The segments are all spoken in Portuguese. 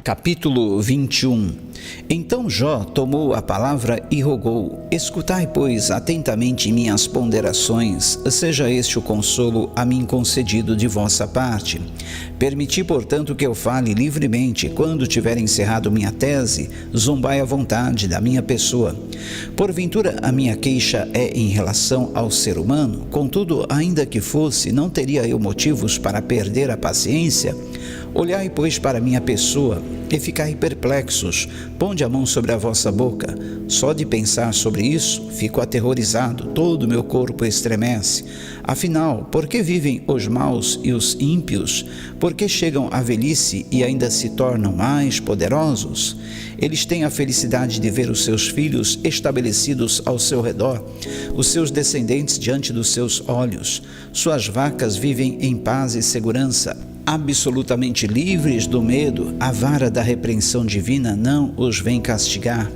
Capítulo 21. Então Jó tomou a palavra e rogou: escutai, pois, atentamente minhas ponderações, seja este o consolo a mim concedido de vossa parte. Permiti, portanto, que eu fale livremente. Quando tiver encerrado minha tese, zombai à vontade da minha pessoa. Porventura a minha queixa é em relação ao ser humano? Contudo, ainda que fosse, não teria eu motivos para perder a paciência? Olhai, pois, para minha pessoa e ficai perplexos. Ponde a mão sobre a vossa boca. Só de pensar sobre isso, fico aterrorizado, todo o meu corpo estremece. Afinal, por que vivem os maus e os ímpios? Por que chegam à velhice e ainda se tornam mais poderosos? Eles têm a felicidade de ver os seus filhos estabelecidos ao seu redor, os seus descendentes diante dos seus olhos. Suas vacas vivem em paz e segurança, absolutamente livres do medo. A vara da repreensão divina não os vem castigar.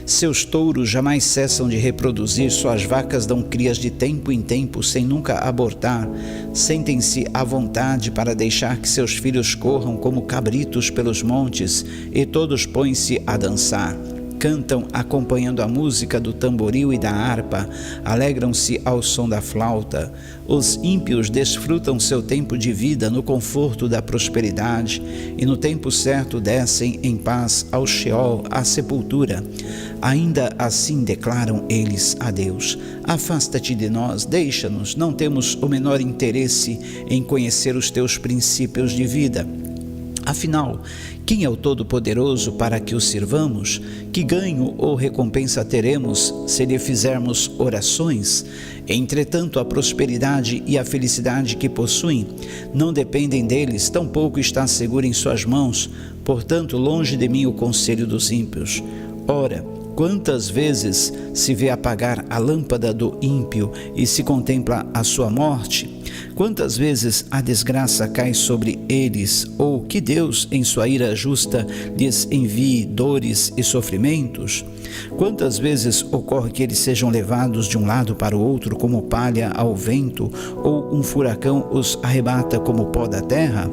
Seus touros jamais cessam de reproduzir, suas vacas dão crias de tempo em tempo sem nunca abortar. Sentem-se à vontade para deixar que seus filhos corram como cabritos pelos montes, e todos põem-se a dançar. Cantam acompanhando a música do tamboril e da harpa, alegram-se ao som da flauta. Os ímpios desfrutam seu tempo de vida no conforto da prosperidade, e no tempo certo descem em paz ao Sheol, à sepultura. Ainda assim declaram eles a Deus: afasta-te de nós, deixa-nos, não temos o menor interesse em conhecer os teus princípios de vida. Afinal, quem é o Todo-Poderoso para que o sirvamos? Que ganho ou recompensa teremos se lhe fizermos orações? Entretanto, a prosperidade e a felicidade que possuem não dependem deles, tampouco está segura em suas mãos. Portanto, longe de mim o conselho dos ímpios. Ora, quantas vezes se vê apagar a lâmpada do ímpio e se contempla a sua morte? Quantas vezes a desgraça cai sobre eles, ou que Deus, em sua ira justa, lhes envie dores e sofrimentos? Quantas vezes ocorre que eles sejam levados de um lado para o outro como palha ao vento, ou um furacão os arrebata como pó da terra?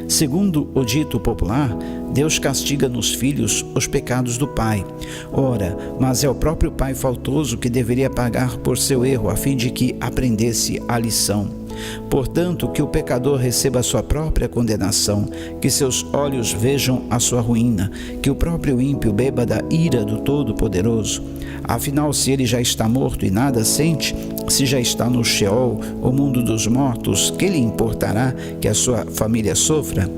Segundo o dito popular, Deus castiga nos filhos os pecados do pai. Ora, mas é o próprio pai faltoso que deveria pagar por seu erro, a fim de que aprendesse a lição. Portanto, que o pecador receba a sua própria condenação, que seus olhos vejam a sua ruína, que o próprio ímpio beba da ira do Todo-Poderoso. Afinal, se ele já está morto e nada sente, se já está no Sheol, o mundo dos mortos, que lhe importará que a sua família sofra?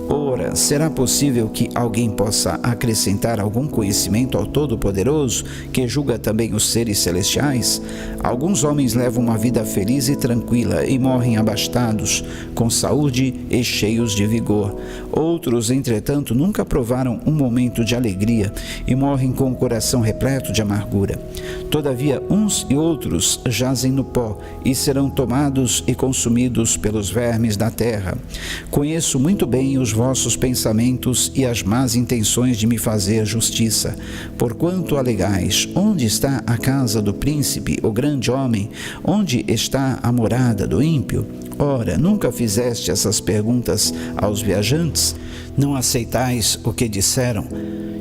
Ora, será possível que alguém possa acrescentar algum conhecimento ao Todo-Poderoso, que julga também os seres celestiais? Alguns homens levam uma vida feliz e tranquila e morrem abastados, com saúde e cheios de vigor. Outros, entretanto, nunca provaram um momento de alegria e morrem com o coração repleto de amargura. Todavia, uns e outros jazem no pó e serão tomados e consumidos pelos vermes da terra. Conheço muito bem os vossos pensamentos e as más intenções de me fazer justiça. Porquanto alegais: onde está a casa do príncipe, o grande homem? Onde está a morada do ímpio? Ora, nunca fizeste essas perguntas aos viajantes? Não aceitais o que disseram,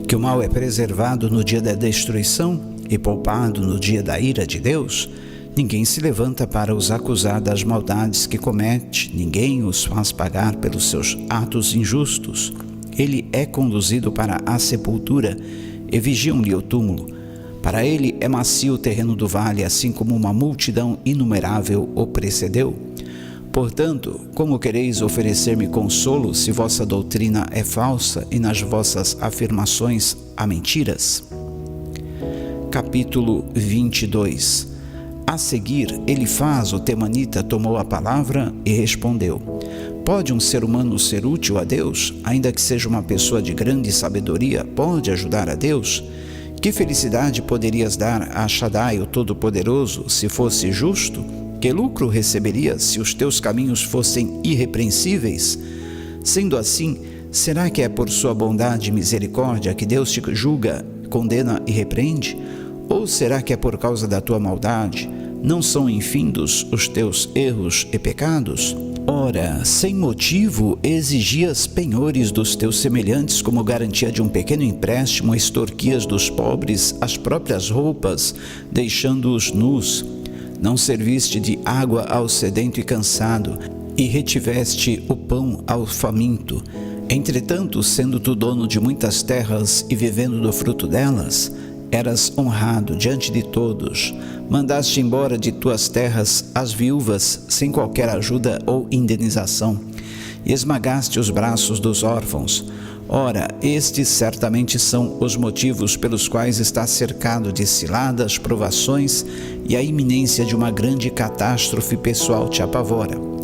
que o mal é preservado no dia da destruição e poupado no dia da ira de Deus? Ninguém se levanta para os acusar das maldades que comete, ninguém os faz pagar pelos seus atos injustos. Ele é conduzido para a sepultura e vigiam-lhe o túmulo. Para ele é macio o terreno do vale, assim como uma multidão inumerável o precedeu. Portanto, como quereis oferecer-me consolo se vossa doutrina é falsa e nas vossas afirmações há mentiras? Capítulo 22. A seguir, Elifaz, o temanita, tomou a palavra e respondeu: pode um ser humano ser útil a Deus? Ainda que seja uma pessoa de grande sabedoria, pode ajudar a Deus? Que felicidade poderias dar a Shaddai, o Todo-Poderoso, se fosse justo? Que lucro receberias se os teus caminhos fossem irrepreensíveis? Sendo assim, será que é por sua bondade e misericórdia que Deus te julga, condena e repreende? Ou será que é por causa da tua maldade? Não são infindos os teus erros e pecados? Ora, sem motivo exigias penhores dos teus semelhantes como garantia de um pequeno empréstimo, extorquias dos pobres as próprias roupas, deixando-os nus. Não serviste de água ao sedento e cansado, e retiveste o pão ao faminto. Entretanto, sendo tu dono de muitas terras e vivendo do fruto delas, eras honrado diante de todos. Mandaste embora de tuas terras as viúvas sem qualquer ajuda ou indenização, e esmagaste os braços dos órfãos. Ora, estes certamente são os motivos pelos quais estás cercado de ciladas, provações, e a iminência de uma grande catástrofe pessoal te apavora.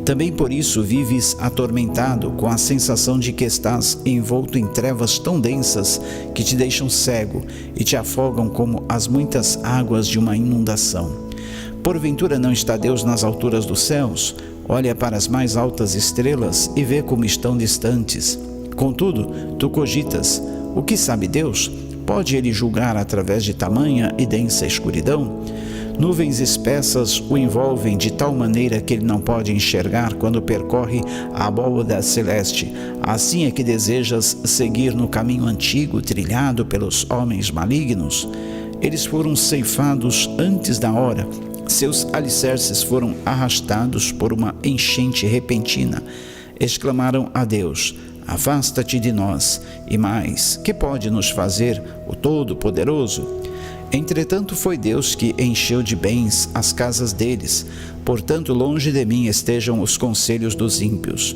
Também por isso vives atormentado, com a sensação de que estás envolto em trevas tão densas que te deixam cego e te afogam como as muitas águas de uma inundação. Porventura não está Deus nas alturas dos céus? Olha para as mais altas estrelas e vê como estão distantes. Contudo, tu cogitas: o que sabe Deus? Pode ele julgar através de tamanha e densa escuridão? Nuvens espessas o envolvem de tal maneira que ele não pode enxergar quando percorre a abóbada celeste. Assim é que desejas seguir no caminho antigo trilhado pelos homens malignos? Eles foram ceifados antes da hora. Seus alicerces foram arrastados por uma enchente repentina. Exclamaram a Deus: afasta-te de nós. E mais, que pode nos fazer o Todo-Poderoso? Entretanto, foi Deus que encheu de bens as casas deles. Portanto, longe de mim estejam os conselhos dos ímpios.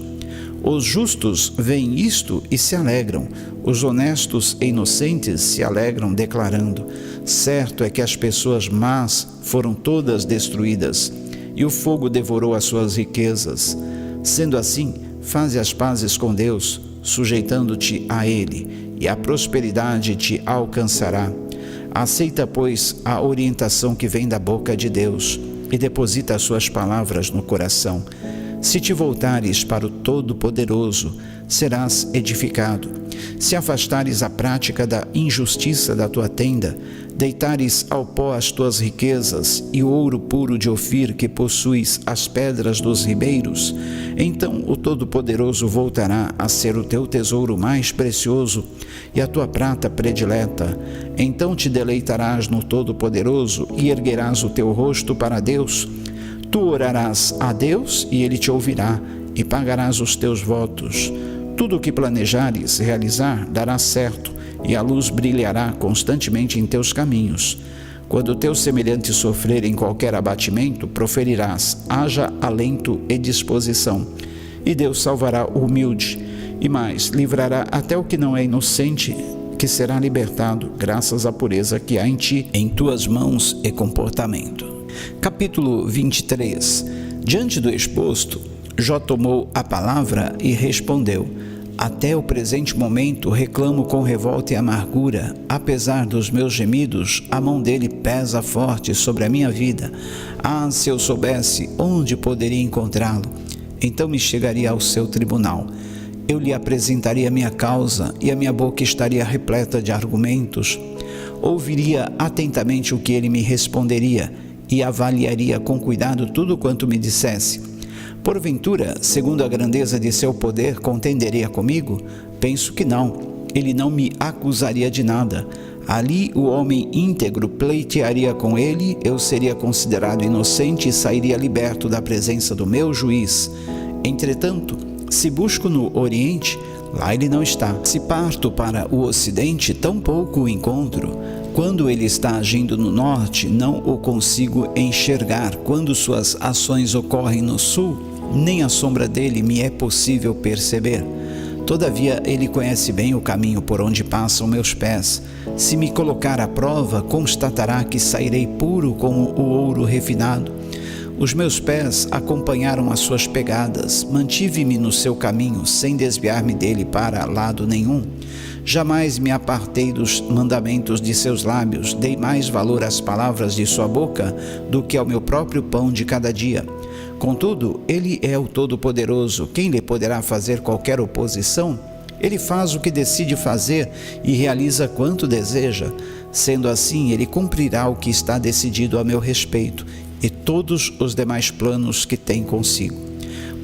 Os justos veem isto e se alegram. Os honestos e inocentes se alegram, declarando: certo é que as pessoas más foram todas destruídas, e o fogo devorou as suas riquezas. Sendo assim, faze as pazes com Deus, sujeitando-te a Ele, e a prosperidade te alcançará. Aceita, pois, a orientação que vem da boca de Deus e deposita as suas palavras no coração. Se te voltares para o Todo-Poderoso, serás edificado. Se afastares a prática da injustiça da tua tenda, deitares ao pó as tuas riquezas e o ouro puro de Ofir que possuis as pedras dos ribeiros, então o Todo-Poderoso voltará a ser o teu tesouro mais precioso e a tua prata predileta. Então te deleitarás no Todo-Poderoso e erguerás o teu rosto para Deus. Tu orarás a Deus e Ele te ouvirá, e pagarás os teus votos. Tudo o que planejares realizar dará certo, e a luz brilhará constantemente em teus caminhos. Quando teus semelhantes sofrerem qualquer abatimento, proferirás: haja alento e disposição. E Deus salvará o humilde, e mais, livrará até o que não é inocente, que será libertado, graças à pureza que há em ti, em tuas mãos e comportamento. Capítulo 23. Diante do exposto, Jó tomou a palavra e respondeu: até o presente momento reclamo com revolta e amargura. Apesar dos meus gemidos, a mão dele pesa forte sobre a minha vida. Ah, se eu soubesse onde poderia encontrá-lo, então me chegaria ao seu tribunal. Eu lhe apresentaria minha causa e a minha boca estaria repleta de argumentos. Ouviria atentamente o que ele me responderia e avaliaria com cuidado tudo quanto me dissesse. Porventura, segundo a grandeza de seu poder, contenderia comigo? Penso que não. Ele não me acusaria de nada. Ali o homem íntegro pleitearia com ele, eu seria considerado inocente e sairia liberto da presença do meu juiz. Entretanto, se busco no Oriente, lá ele não está. Se parto para o Ocidente, tampouco o encontro. Quando ele está agindo no Norte, não o consigo enxergar. Quando suas ações ocorrem no Sul, nem a sombra dele me é possível perceber. Todavia, ele conhece bem o caminho por onde passam meus pés. Se me colocar à prova, constatará que sairei puro como o ouro refinado. Os meus pés acompanharam as suas pegadas, mantive-me no seu caminho, sem desviar-me dele para lado nenhum. Jamais me apartei dos mandamentos de seus lábios, dei mais valor às palavras de sua boca do que ao meu próprio pão de cada dia. Contudo, ele é o Todo-Poderoso, quem lhe poderá fazer qualquer oposição? Ele faz o que decide fazer e realiza quanto deseja. Sendo assim, ele cumprirá o que está decidido a meu respeito e todos os demais planos que tem consigo.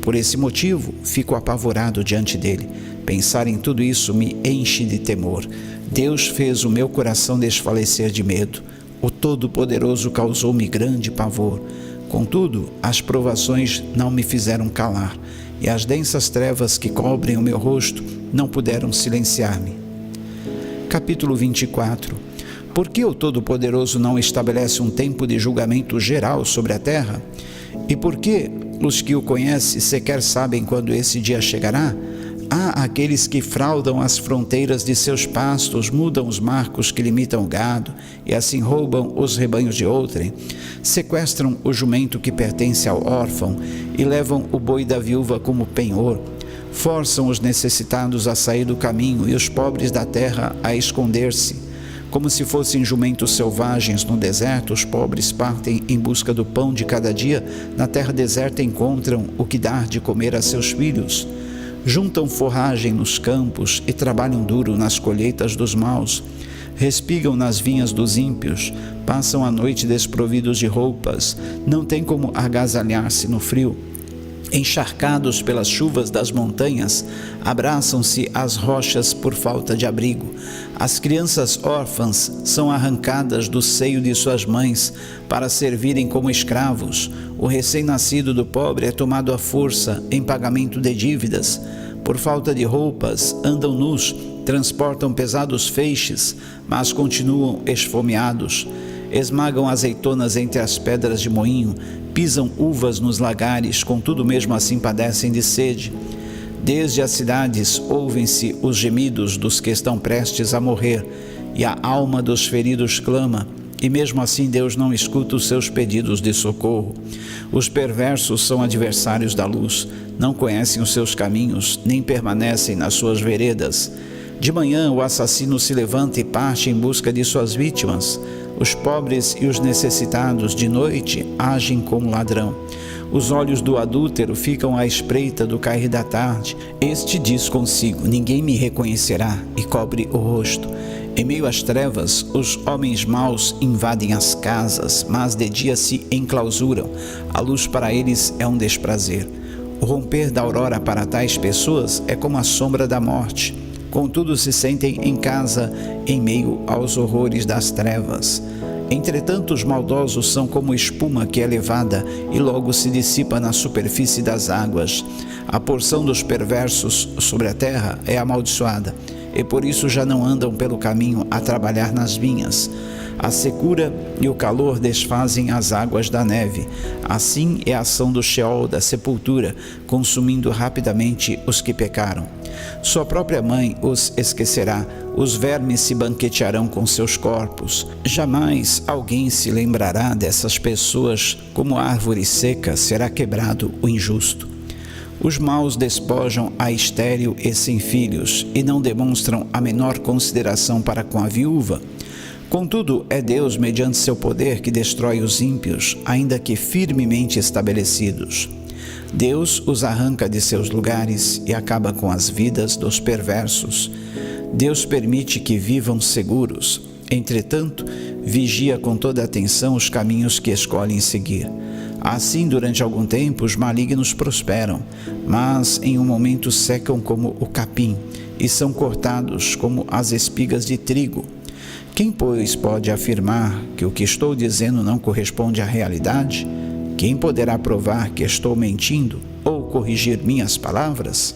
Por esse motivo, fico apavorado diante dele. Pensar em tudo isso me enche de temor. Deus fez o meu coração desfalecer de medo. O Todo-Poderoso causou-me grande pavor. Contudo, as provações não me fizeram calar, e as densas trevas que cobrem o meu rosto não puderam silenciar-me. Capítulo 24. Por que o Todo-Poderoso não estabelece um tempo de julgamento geral sobre a terra? E por que os que o conhecem sequer sabem quando esse dia chegará? Há aqueles que fraudam as fronteiras de seus pastos, mudam os marcos que limitam o gado e assim roubam os rebanhos de outrem, sequestram o jumento que pertence ao órfão e levam o boi da viúva como penhor, forçam os necessitados a sair do caminho e os pobres da terra a esconder-se. Como se fossem jumentos selvagens no deserto, os pobres partem em busca do pão de cada dia, na terra deserta encontram o que dar de comer a seus filhos. Juntam forragem nos campos e trabalham duro nas colheitas dos maus. Respigam nas vinhas dos ímpios, passam a noite desprovidos de roupas, não têm como agasalhar-se no frio. Encharcados pelas chuvas das montanhas, abraçam-se às rochas por falta de abrigo. As crianças órfãs são arrancadas do seio de suas mães para servirem como escravos. O recém-nascido do pobre é tomado à força em pagamento de dívidas. Por falta de roupas, andam nus, transportam pesados feixes, mas continuam esfomeados. Esmagam azeitonas entre as pedras de moinho, pisam uvas nos lagares, contudo mesmo assim padecem de sede. Desde as cidades ouvem-se os gemidos dos que estão prestes a morrer, e a alma dos feridos clama, e mesmo assim Deus não escuta os seus pedidos de socorro. Os perversos são adversários da luz, não conhecem os seus caminhos, nem permanecem nas suas veredas. De manhã o assassino se levanta e parte em busca de suas vítimas. Os pobres e os necessitados de noite agem como ladrão. Os olhos do adúltero ficam à espreita do cair da tarde. Este diz consigo: ninguém me reconhecerá, e cobre o rosto. Em meio às trevas, os homens maus invadem as casas, mas de dia se enclausuram. A luz para eles é um desprazer. O romper da aurora para tais pessoas é como a sombra da morte. Contudo, se sentem em casa em meio aos horrores das trevas. Entretanto, os maldosos são como espuma que é levada e logo se dissipa na superfície das águas. A porção dos perversos sobre a terra é amaldiçoada, e por isso já não andam pelo caminho a trabalhar nas vinhas. A secura e o calor desfazem as águas da neve. Assim é a ação do Sheol, da sepultura, consumindo rapidamente os que pecaram. Sua própria mãe os esquecerá, os vermes se banquetearão com seus corpos. Jamais alguém se lembrará dessas pessoas, como árvore seca será quebrado o injusto. Os maus despojam a estéril e sem filhos, e não demonstram a menor consideração para com a viúva. Contudo, é Deus, mediante seu poder, que destrói os ímpios, ainda que firmemente estabelecidos. Deus os arranca de seus lugares e acaba com as vidas dos perversos. Deus permite que vivam seguros. Entretanto, vigia com toda atenção os caminhos que escolhem seguir. Assim, durante algum tempo, os malignos prosperam, mas em um momento secam como o capim e são cortados como as espigas de trigo. Quem, pois, pode afirmar que o que estou dizendo não corresponde à realidade? Quem poderá provar que estou mentindo ou corrigir minhas palavras?